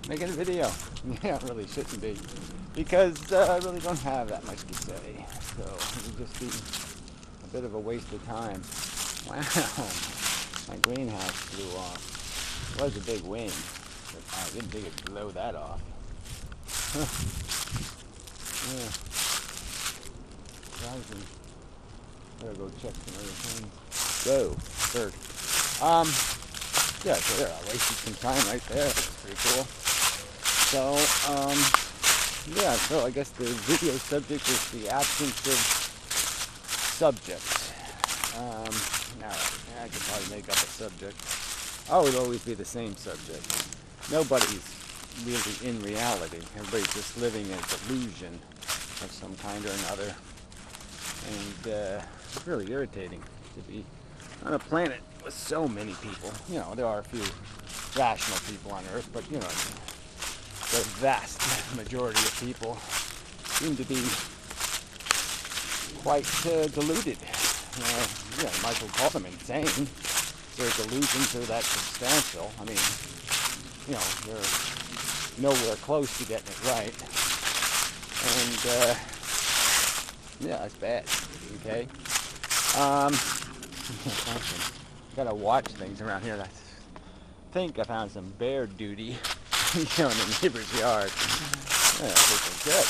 Making a video. Yeah, really shouldn't be. Because I really don't have that much to say. So it would just be a bit of a waste of time. Wow, my greenhouse blew off. It was a big wind, but I didn't think it'd blow that off. Yeah. Surprising. Better go check some other things. Go, bird. Yeah, so there, I wasted some time right there. That's pretty cool. So, yeah, so I guess the video subject is the absence of subject. Now, I could probably make up a subject. Oh, it would always be the same subject. Nobody's really in reality. Everybody's just living a delusion of some kind or another. And it's really irritating to be on a planet with so many people. You know, there are a few rational people on Earth, but you know, the vast majority of people seem to be quite deluded. You might as well call them insane. Their delusions are that substantial. I mean, you know, they're nowhere close to getting it right. And yeah, that's bad. Okay. Gotta watch things around here. I think I found some bear duty, you know, in the neighbor's yard. Yeah, this is good.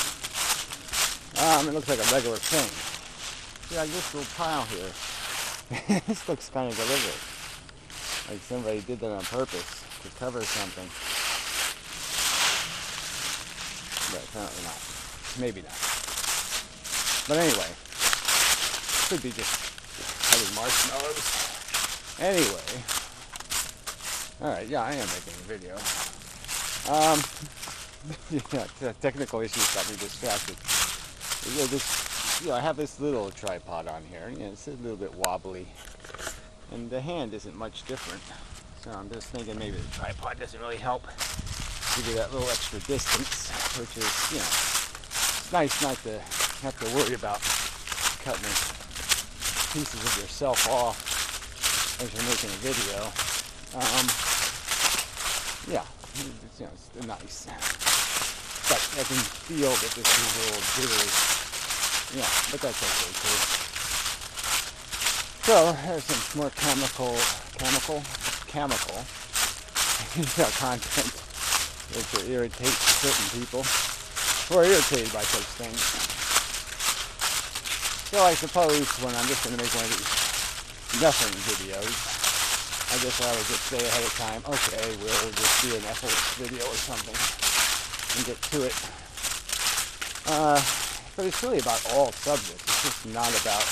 It looks like a regular thing. See, like this little pile here. This looks kind of deliberate. Like somebody did that on purpose to cover something. But apparently not. Maybe not. But anyway, could be just having marshmallows. Anyway, alright, yeah, I am making a video. Yeah, technical issues got me distracted. I have this little tripod on here. You know, it's a little bit wobbly, and the hand isn't much different. So I'm just thinking maybe the tripod doesn't really help give you that little extra distance, which is, you know, it's nice not to have to worry about cutting pieces of yourself off as you're making a video. Yeah, it's, you know, it's nice. But I can feel that this is a little jittery. Yeah, but that's okay too. So there's some more chemical content which will irritate certain people who are irritated by such things. So I suppose when I'm just going to make one of these nothing videos, I guess I would just say ahead of time, okay, we'll just do an effortless video or something and get to it. But it's really about all subjects. It's just not about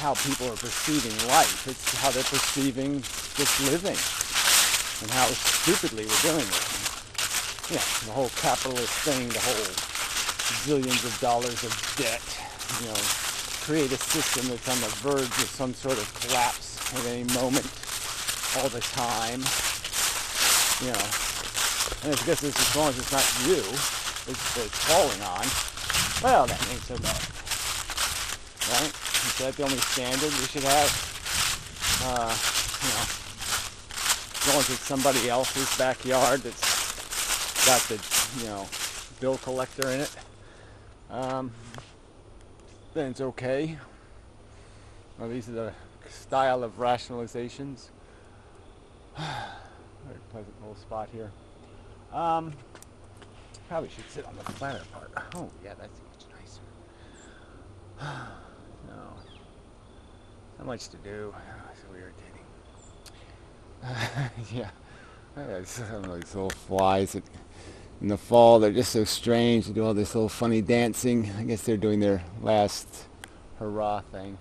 how people are perceiving life. It's how they're perceiving just living and how stupidly we're doing it. Yeah, the whole capitalist thing, the whole zillions of dollars of debt, you know, create a system that's on the verge of some sort of collapse at any moment, all the time. You know, and I guess as long as it's not you, it's falling on, well, that ain't so bad, right? Is that the only standard we should have? You know, as long as it's somebody else's backyard that's got the, you know, bill collector in it, then it's okay. Well, these are the style of rationalizations. Very pleasant little spot here. Probably should sit on the flatter part. Oh, yeah, that's much nicer. No. Not much to do. So irritating. Yeah. I don't know, these little flies that in the fall, they're just so strange. They do all this little funny dancing. I guess they're doing their last hurrah thing.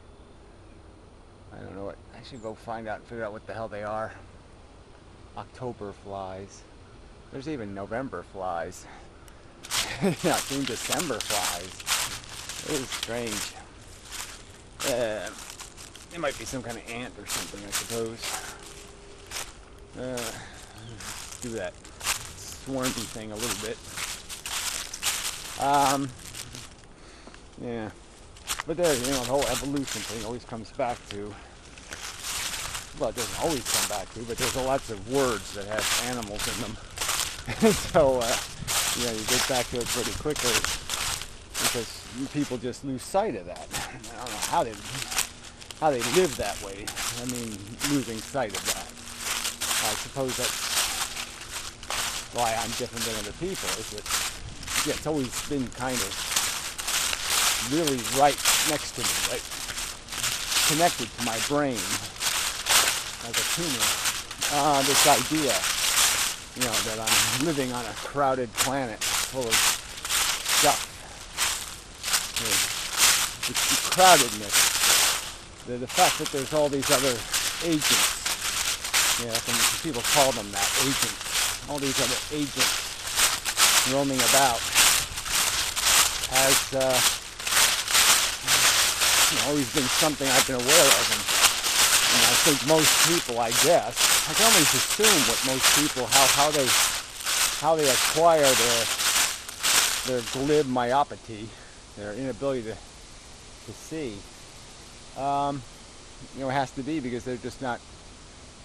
I don't know what. I should go find out and figure out what the hell they are. October flies. There's even November flies. Yeah, I've seen December flies. It is strange. It might be some kind of ant or something, I suppose. Do that swarmy thing a little bit. Yeah. But there, you know, the whole evolution thing always comes back to, well, it doesn't always come back to, but there's lots of words that have animals in them. So, you know, you get back to it pretty quickly because people just lose sight of that. I don't know how they live that way. I mean, losing sight of that. I suppose that's why I'm different than other people, is that, yeah, it's always been kind of really right next to me, right? Connected to my brain as a tumor. This idea, you know, that I'm living on a crowded planet full of stuff. The crowdedness, the fact that there's all these other agents, you know, some people call them that, agents, all these other agents roaming about has you know, always been something I've been aware of, and I think most people, I guess, I can always assume what most people, how they acquire their glib myopathy, their inability to see. You know, it has to be because they're just not,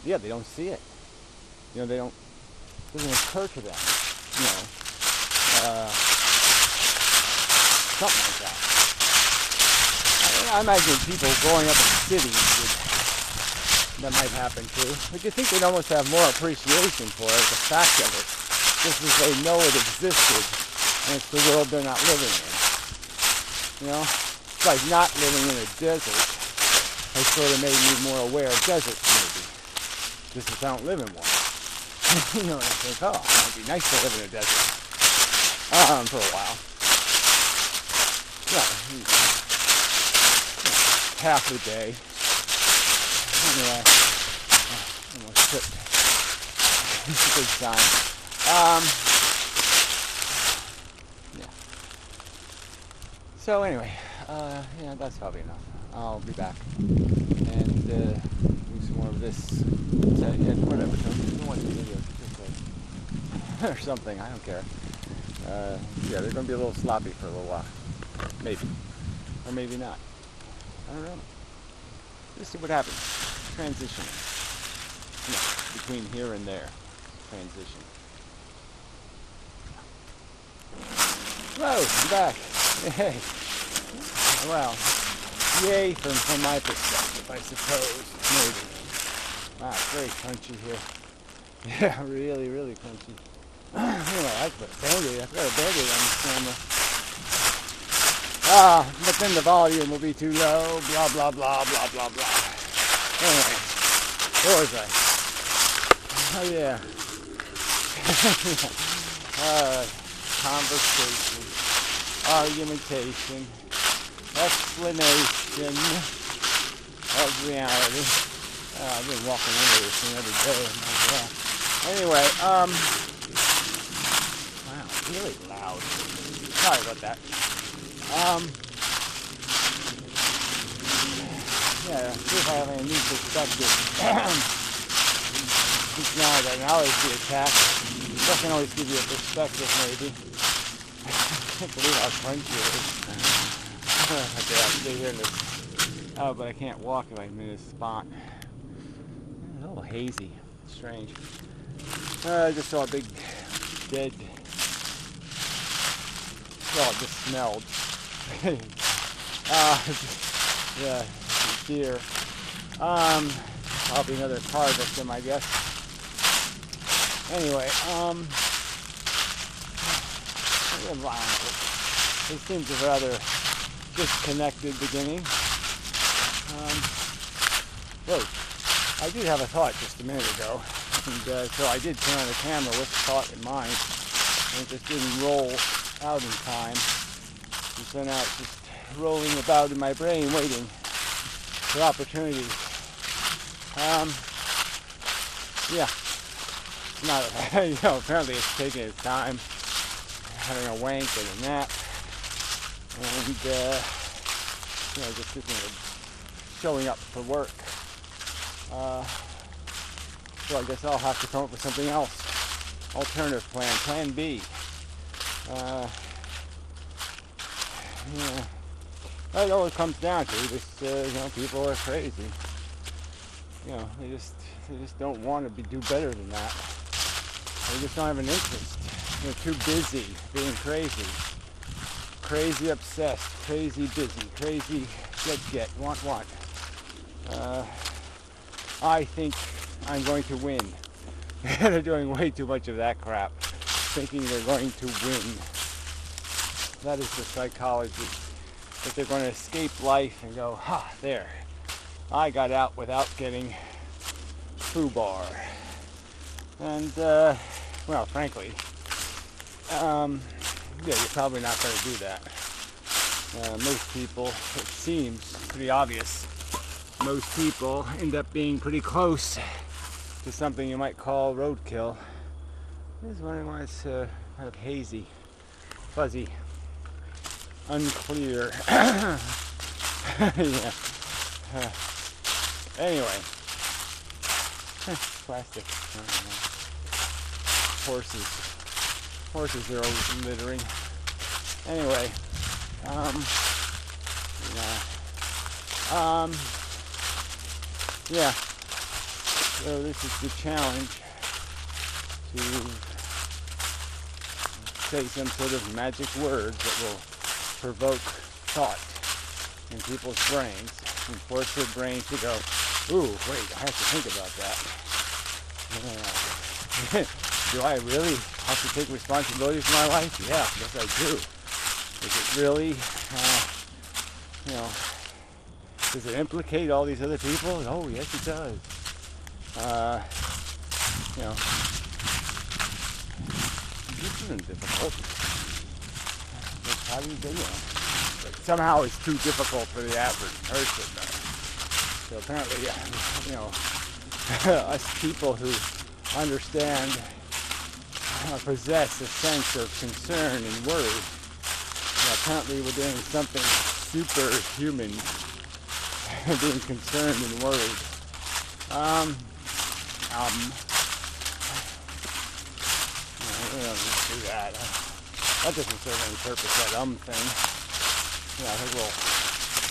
yeah, they don't see it. You know, it doesn't occur to them, you know, something like that. I imagine people growing up in cities that might happen too, but you think they'd almost have more appreciation for it, the fact of it, just as they know it existed, and it's the world they're not living in. You know, it's like not living in a desert has sort of made me more aware of deserts, maybe, just as I don't live in one. You know, and I think, oh, it might be nice to live in a desert for a while. Yeah, half the day. Anyway, almost tripped. It's a good sign. Yeah. So anyway, yeah, that's probably enough. I'll be back and do some more of this. Whatever. Don't watch the video or something. I don't care. Yeah, they're going to be a little sloppy for a little while. Maybe. Or maybe not. I don't know. Let's see what happens. Transition. You know, between here and there. Transition. Hello, I'm back. Hey. Well, yay from my perspective, I suppose. Maybe. Wow, it's very crunchy here. Yeah, really, really crunchy. Anyway, I put a Band-Aid. I've got a Band-Aid on this camera. But then the volume will be too low, blah, blah, blah, blah, blah, blah. Anyway, where was I? Oh, yeah. Conversation, argumentation, explanation of reality. I've been walking into this thing every day. Anyway, wow, really loud. Sorry about that. Yeah, see if I have any new perspective. Now that I can always be attacked. That can always give you a perspective, maybe. I can't believe how crunchy it is. Okay, I'll stay here in this. Oh, but I can't walk if I'm in this spot. It's a little hazy. Strange. I just saw a big dead. Well, it just smelled. Yeah, deer. Probably another car victim, I guess. Anyway, it seems a rather disconnected beginning. Whoa, I did have a thought just a minute ago, and so I did turn on the camera with the thought in mind, and it just didn't roll out in time. So now it's just rolling about in my brain, waiting for opportunities. Yeah, it's not, you know, apparently it's taking its time, having a wank and a nap, and, you know, just sitting there showing up for work. So I guess I'll have to come up with something else. Alternative plan, plan B. Yeah. That's all it comes down to. Just, you know, people are crazy. You know, they just don't want to do better than that. They just don't have an interest. They're too busy being crazy. Crazy obsessed, crazy busy, crazy get, want. I think I'm going to win. They're doing way too much of that crap, thinking they're going to win. That is the psychology. That they're going to escape life and go, ha, there. I got out without getting FUBAR. And, well, frankly, yeah, you're probably not going to do that. Most people, it seems pretty obvious, most people end up being pretty close to something you might call roadkill. This is wondering why it's kind of hazy, fuzzy, unclear. Yeah. Anyway, plastic. Horses are always littering. Anyway, yeah. So this is the challenge to say some sort of magic words that will provoke thought in people's brains and force their brains to go, ooh, wait, I have to think about that. Yeah. Do I really have to take responsibility for my life? Yeah, yes I do. Is it really, does it implicate all these other people? Oh, yes it does. This isn't difficult. How do you do it? But somehow it's too difficult for the average person. So apparently, us people who understand, possess a sense of concern and worry, apparently we're doing something superhuman, being concerned and worried. We don't need to do that. That doesn't serve any purpose, that thing. Yeah, I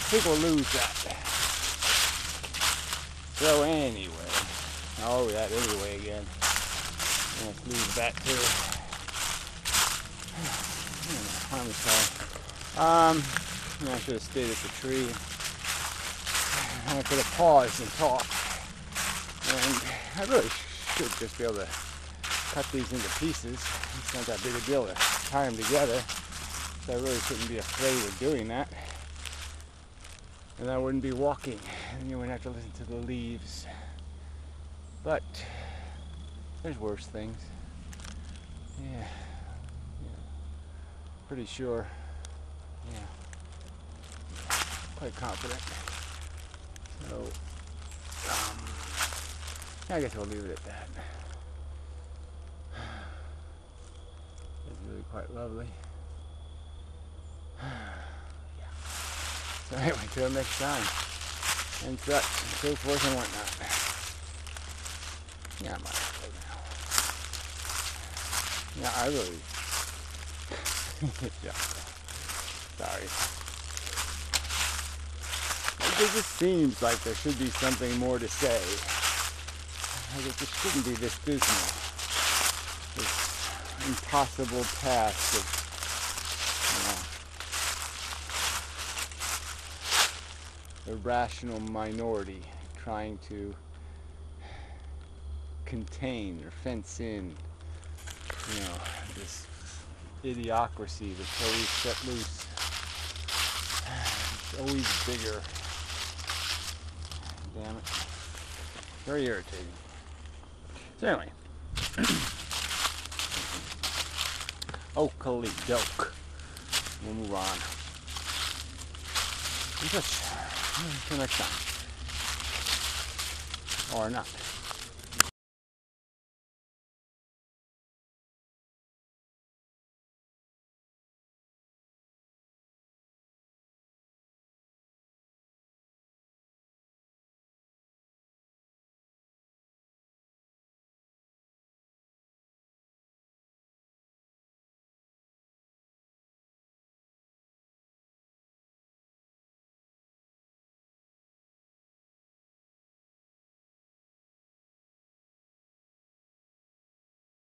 think we'll lose that. So anyway, that anyway again. Let's lose that too. I should have stayed at the tree. I could have paused and talked. And I really should just be able to cut these into pieces. It's not that big a deal to tie them together. So I really shouldn't be afraid of doing that. And I wouldn't be walking. And you wouldn't have to listen to the leaves. But there's worse things. Yeah. Pretty sure. Yeah. Quite confident. So, I guess we'll leave it at that. It's really quite lovely. Yeah. So anyway, till next time. And such, and so forth and whatnot. Yeah, I might go now. Yeah, I really... yeah. Sorry. It just seems like there should be something more to say. Like it just shouldn't be this dismal. This impossible task of, the rational minority trying to contain or fence in, this idiocracy that's always set loose. It's always bigger. Damn it. Very irritating. So anyway. Oakley doke. We'll move on. Until next time. Or not.